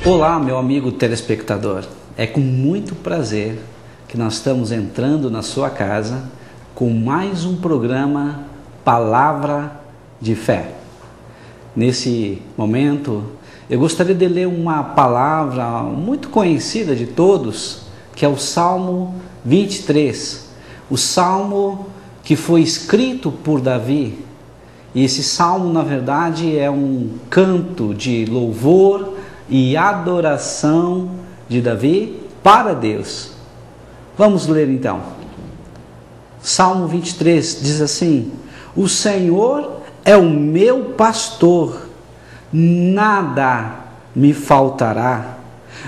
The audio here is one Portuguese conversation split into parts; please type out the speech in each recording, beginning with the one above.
Olá, meu amigo telespectador. É com muito prazer que nós estamos entrando na sua casa com mais um programa Palavra de Fé. Nesse momento, eu gostaria de ler uma palavra muito conhecida de todos, que é o Salmo 23. O Salmo que foi escrito por Davi. E esse salmo, na verdade, é um canto de louvor e adoração de Davi para Deus. Vamos ler então. Salmo 23 diz assim: O Senhor é o meu pastor, nada me faltará.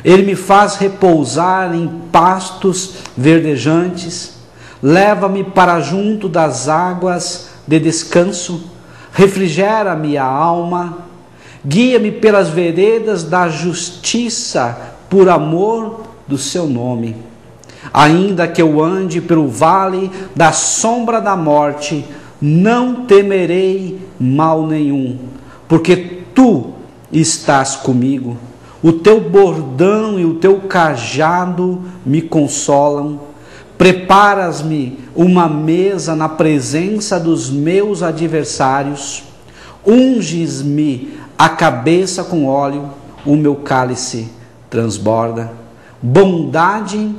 Ele me faz repousar em pastos verdejantes, leva-me para junto das águas de descanso, refrigera-me a alma, guia-me pelas veredas da justiça, por amor do seu nome. Ainda que eu ande pelo vale da sombra da morte, não temerei mal nenhum, porque tu estás comigo. O teu bordão e o teu cajado me consolam. Preparas-me uma mesa na presença dos meus adversários. Unges-me a cabeça com óleo, o meu cálice transborda. Bondade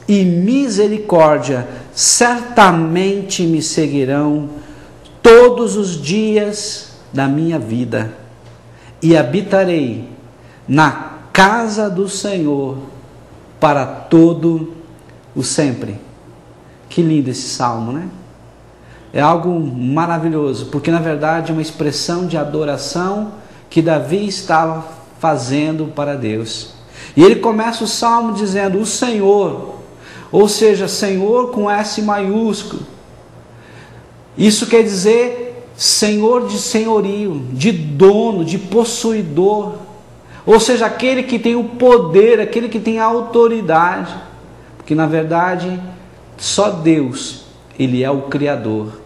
e misericórdia certamente me seguirão todos os dias da minha vida, e habitarei na casa do Senhor para todo o sempre. Que lindo esse salmo, né? É algo maravilhoso, porque na verdade é uma expressão de adoração que Davi estava fazendo para Deus. E ele começa o salmo dizendo o Senhor, ou seja, Senhor com S maiúsculo. Isso quer dizer Senhor de senhorio, de dono, de possuidor, ou seja, aquele que tem o poder, aquele que tem a autoridade, porque na verdade só Deus, Ele é o Criador,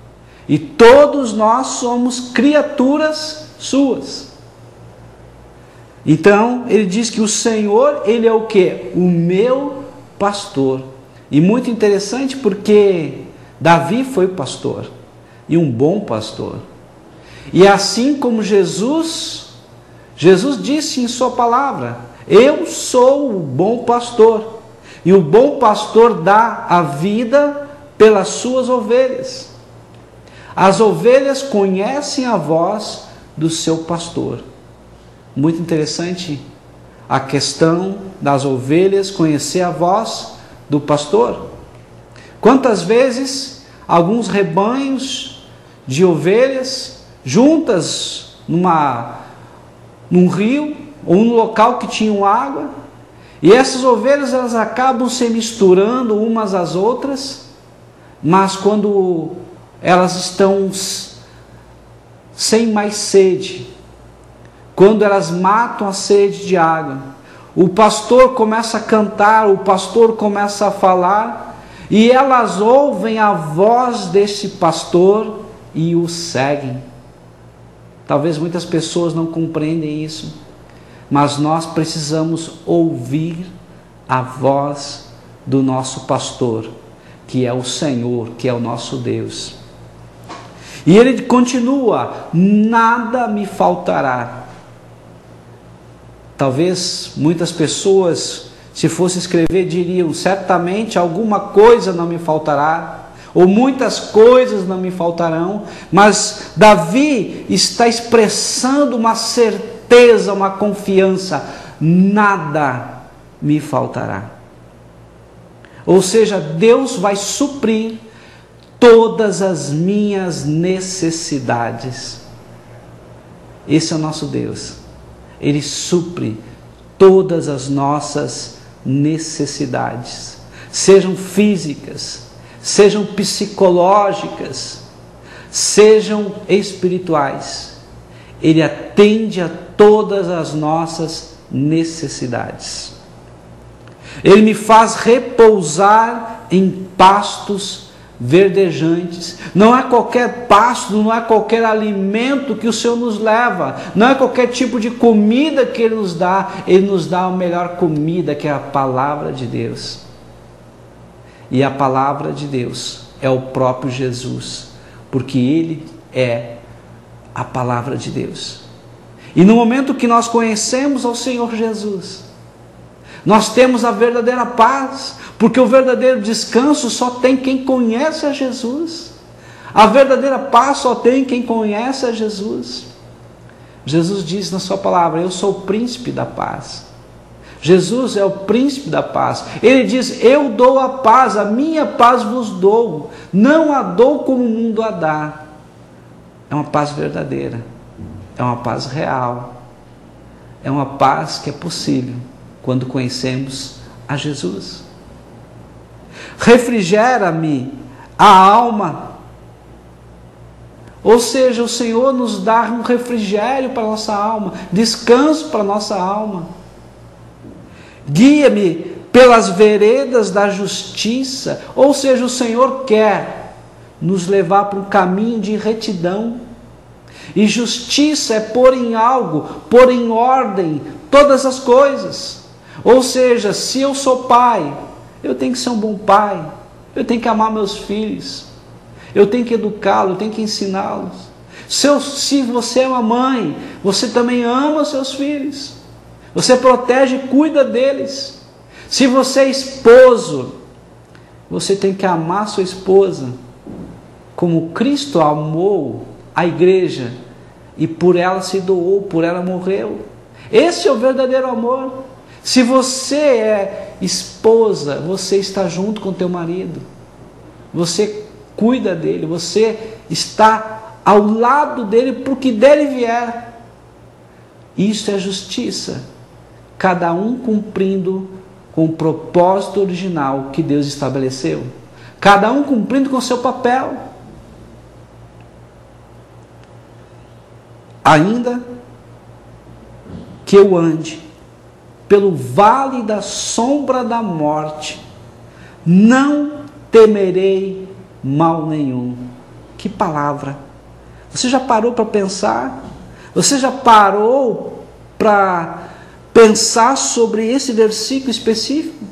e todos nós somos criaturas suas. Então, ele diz que o Senhor, Ele é o quê? O meu pastor. E muito interessante porque Davi foi pastor, e um bom pastor. E assim como Jesus disse em sua palavra, eu sou o bom pastor, e o bom pastor dá a vida pelas suas ovelhas. As ovelhas conhecem a voz do seu pastor. Muito interessante a questão das ovelhas conhecer a voz do pastor. Quantas vezes alguns rebanhos de ovelhas juntas num rio ou num local que tinham água, e essas ovelhas elas acabam se misturando umas às outras, mas quando elas estão sem mais sede, quando elas matam a sede de água, o pastor começa a cantar, o pastor começa a falar, e elas ouvem a voz desse pastor e o seguem. Talvez muitas pessoas não compreendem isso, mas nós precisamos ouvir a voz do nosso pastor, que é o Senhor, que é o nosso Deus. E ele continua: nada me faltará. Talvez muitas pessoas, se fosse escrever, diriam: certamente alguma coisa não me faltará, ou muitas coisas não me faltarão. Mas Davi está expressando uma certeza, uma confiança: nada me faltará. Ou seja, Deus vai suprir todas as minhas necessidades. Esse é o nosso Deus. Ele supre todas as nossas necessidades, sejam físicas, sejam psicológicas, sejam espirituais. Ele atende a todas as nossas necessidades. Ele me faz repousar em pastos verdejantes. Não é qualquer pasto, não é qualquer alimento que o Senhor nos leva, não é qualquer tipo de comida que Ele nos dá. Ele nos dá a melhor comida, que é a palavra de Deus. E a palavra de Deus é o próprio Jesus, porque Ele é a palavra de Deus. E no momento que nós conhecemos ao Senhor Jesus, nós temos a verdadeira paz, porque o verdadeiro descanso só tem quem conhece a Jesus. A verdadeira paz só tem quem conhece a Jesus. Jesus diz na sua palavra: eu sou o príncipe da paz. Jesus é o príncipe da paz. Ele diz: eu dou a paz, a minha paz vos dou, não a dou como o mundo a dá. É uma paz verdadeira, é uma paz real, é uma paz que é possível quando conhecemos a Jesus. Refrigera-me a alma. Ou seja, o Senhor nos dá um refrigério para a nossa alma, descanso para a nossa alma. Guia-me pelas veredas da justiça. Ou seja, o Senhor quer nos levar para um caminho de retidão. E justiça é pôr em algo, pôr em ordem todas as coisas. Ou seja, se eu sou pai, eu tenho que ser um bom pai, eu tenho que amar meus filhos, eu tenho que educá-los, eu tenho que ensiná-los. Se você é uma mãe, você também ama os seus filhos, você protege e cuida deles. Se você é esposo, você tem que amar sua esposa como Cristo amou a igreja e por ela se doou, por ela morreu. Esse é o verdadeiro amor. Se você é esposa, você está junto com teu marido, você cuida dele, você está ao lado dele porque dele vier. Isso é justiça, cada um cumprindo com o propósito original que Deus estabeleceu, cada um cumprindo com o seu papel. Ainda que eu ande pelo vale da sombra da morte, não temerei mal nenhum. Que palavra! Você já parou para pensar? Você já parou para pensar sobre esse versículo específico?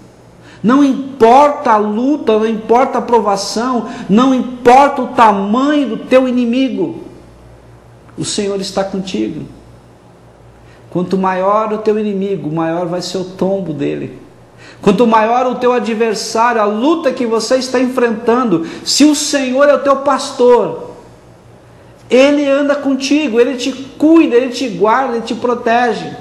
Não importa a luta, não importa a provação, não importa o tamanho do teu inimigo, o Senhor está contigo. Quanto maior o teu inimigo, maior vai ser o tombo dele. Quanto maior o teu adversário, a luta que você está enfrentando, se o Senhor é o teu pastor, Ele anda contigo, Ele te cuida, Ele te guarda, Ele te protege.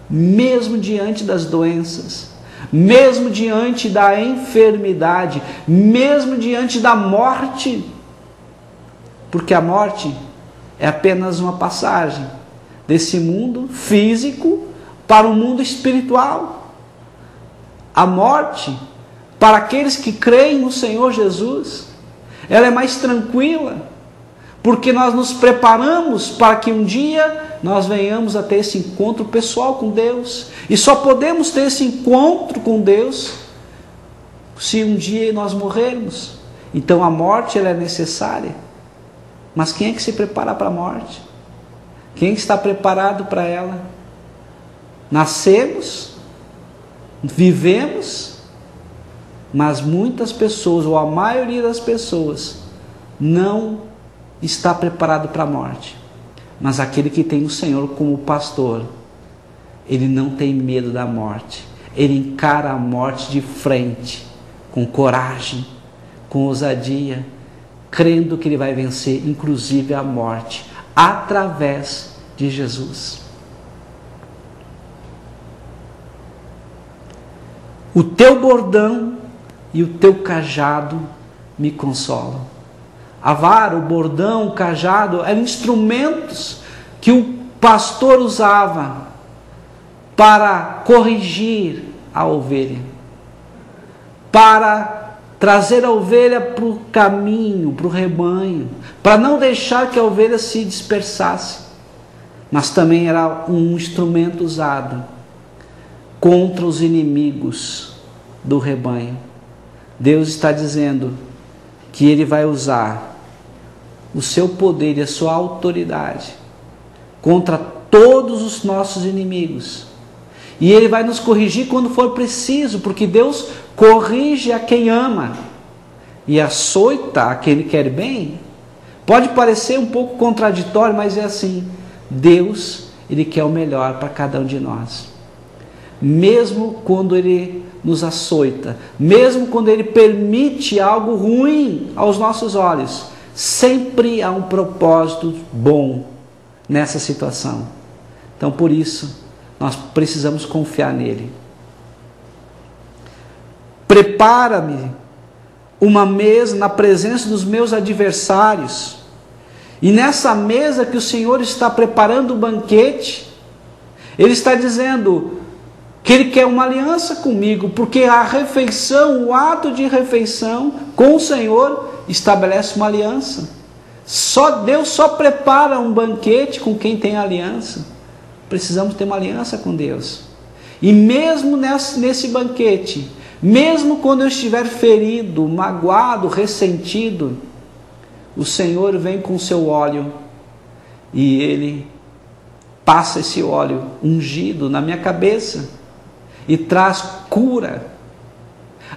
Mesmo diante das doenças, mesmo diante da enfermidade, mesmo diante da morte, porque a morte é apenas uma passagem desse mundo físico para o mundo espiritual. A morte, para aqueles que creem no Senhor Jesus, ela é mais tranquila, porque nós nos preparamos para que um dia nós venhamos a ter esse encontro pessoal com Deus, e só podemos ter esse encontro com Deus se um dia nós morrermos. Então a morte ela é necessária, mas quem é que se prepara para a morte? Quem está preparado para ela? Nascemos, vivemos, mas muitas pessoas, ou a maioria das pessoas, não está preparado para a morte. Mas aquele que tem o Senhor como pastor, ele não tem medo da morte. Ele encara a morte de frente, com coragem, com ousadia, crendo que ele vai vencer, inclusive a morte, através de Jesus. O teu bordão e o teu cajado me consolam. A vara, o bordão, o cajado eram instrumentos que o pastor usava para corrigir a ovelha, para trazer a ovelha para o caminho, para o rebanho, para não deixar que a ovelha se dispersasse. Mas também era um instrumento usado contra os inimigos do rebanho. Deus está dizendo: que Ele vai usar o seu poder e a sua autoridade contra todos os nossos inimigos. E Ele vai nos corrigir quando for preciso, porque Deus corrige a quem ama e açoita a quem Ele quer bem. Pode parecer um pouco contraditório, mas é assim. Deus, Ele quer o melhor para cada um de nós. Mesmo quando Ele nos açoita, mesmo quando Ele permite algo ruim aos nossos olhos, sempre há um propósito bom nessa situação. Então, por isso, nós precisamos confiar nele. Prepara-me uma mesa na presença dos meus adversários. E nessa mesa que o Senhor está preparando o banquete, Ele está dizendo que Ele quer uma aliança comigo, porque a refeição, o ato de refeição com o Senhor estabelece uma aliança. Deus só prepara um banquete com quem tem aliança. Precisamos ter uma aliança com Deus. E mesmo nesse banquete, mesmo quando eu estiver ferido, magoado, ressentido, o Senhor vem com o seu óleo e Ele passa esse óleo ungido na minha cabeça e traz cura.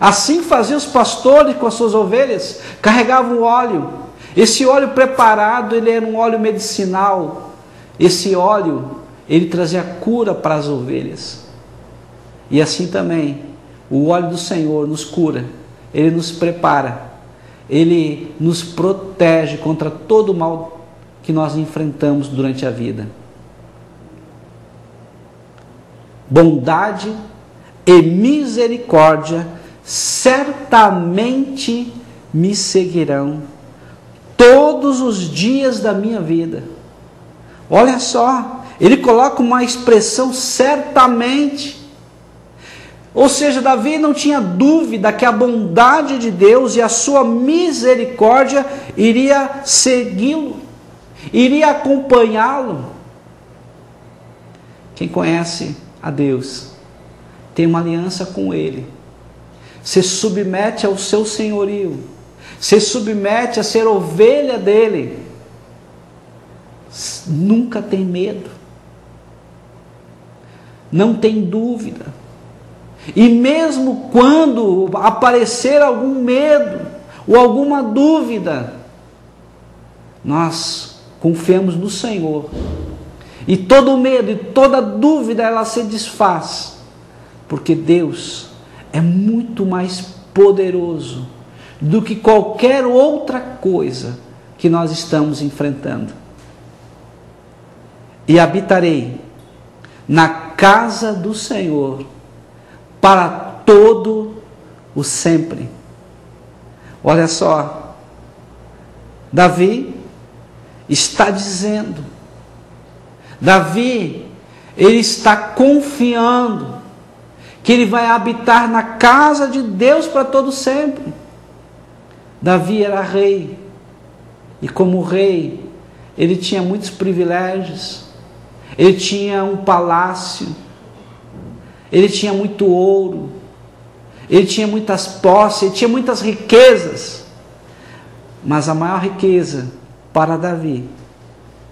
Assim faziam os pastores com as suas ovelhas, carregavam óleo. Esse óleo preparado, ele era um óleo medicinal. Esse óleo, ele trazia cura para as ovelhas. E assim também, o óleo do Senhor nos cura, Ele nos prepara, Ele nos protege contra todo o mal que nós enfrentamos durante a vida. Bondade e misericórdia certamente me seguirão todos os dias da minha vida. Olha só, ele coloca uma expressão certamente. Ou seja, Davi não tinha dúvida que a bondade de Deus e a sua misericórdia iria segui-lo, iria acompanhá-lo. Quem conhece a Deus tem uma aliança com Ele, se submete ao seu senhorio, se submete a ser ovelha dele, nunca tem medo, não tem dúvida. E mesmo quando aparecer algum medo ou alguma dúvida, nós confiamos no Senhor. E todo medo e toda dúvida ela se desfaz, porque Deus é muito mais poderoso do que qualquer outra coisa que nós estamos enfrentando. E habitarei na casa do Senhor para todo o sempre. Olha só, Davi está dizendo, Davi, ele está confiando que ele vai habitar na casa de Deus para todo sempre. Davi era rei, e como rei, ele tinha muitos privilégios, ele tinha um palácio, ele tinha muito ouro, ele tinha muitas posses, ele tinha muitas riquezas. Mas a maior riqueza para Davi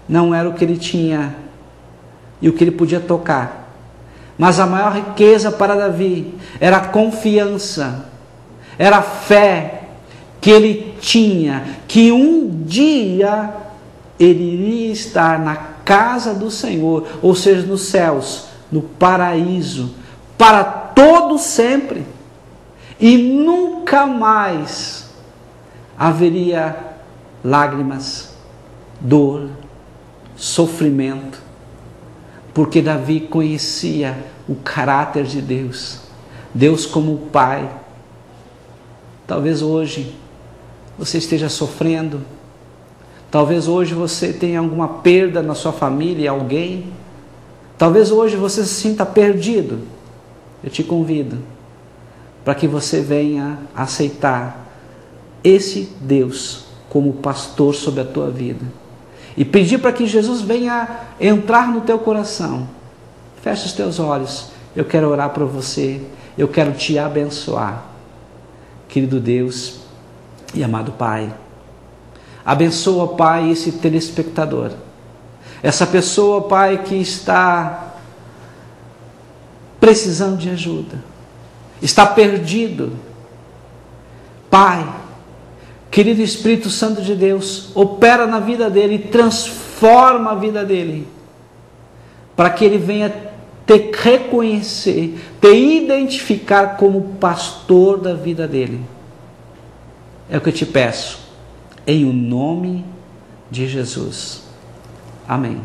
não era o que ele tinha e o que ele podia tocar. Mas a maior riqueza para Davi era a confiança, era a fé que ele tinha, que um dia ele iria estar na casa do Senhor, ou seja, nos céus, no paraíso, para todo sempre, e nunca mais haveria lágrimas, dor, sofrimento, porque Davi conhecia o caráter de Deus, Deus como Pai. Talvez hoje você esteja sofrendo, talvez hoje você tenha alguma perda na sua família, alguém, talvez hoje você se sinta perdido. Eu te convido para que você venha aceitar esse Deus como pastor sobre a tua vida e pedir para que Jesus venha entrar no teu coração. Feche os teus olhos, eu quero orar por você, eu quero te abençoar. Querido Deus, E amado Pai, abençoa, Pai, esse telespectador, essa pessoa, Pai, que está precisando de ajuda, está perdido. Pai, querido Espírito Santo de Deus, opera na vida dele, transforma a vida dele, para que ele venha te reconhecer, te identificar como pastor da vida dele. É o que eu te peço, em o nome de Jesus. Amém.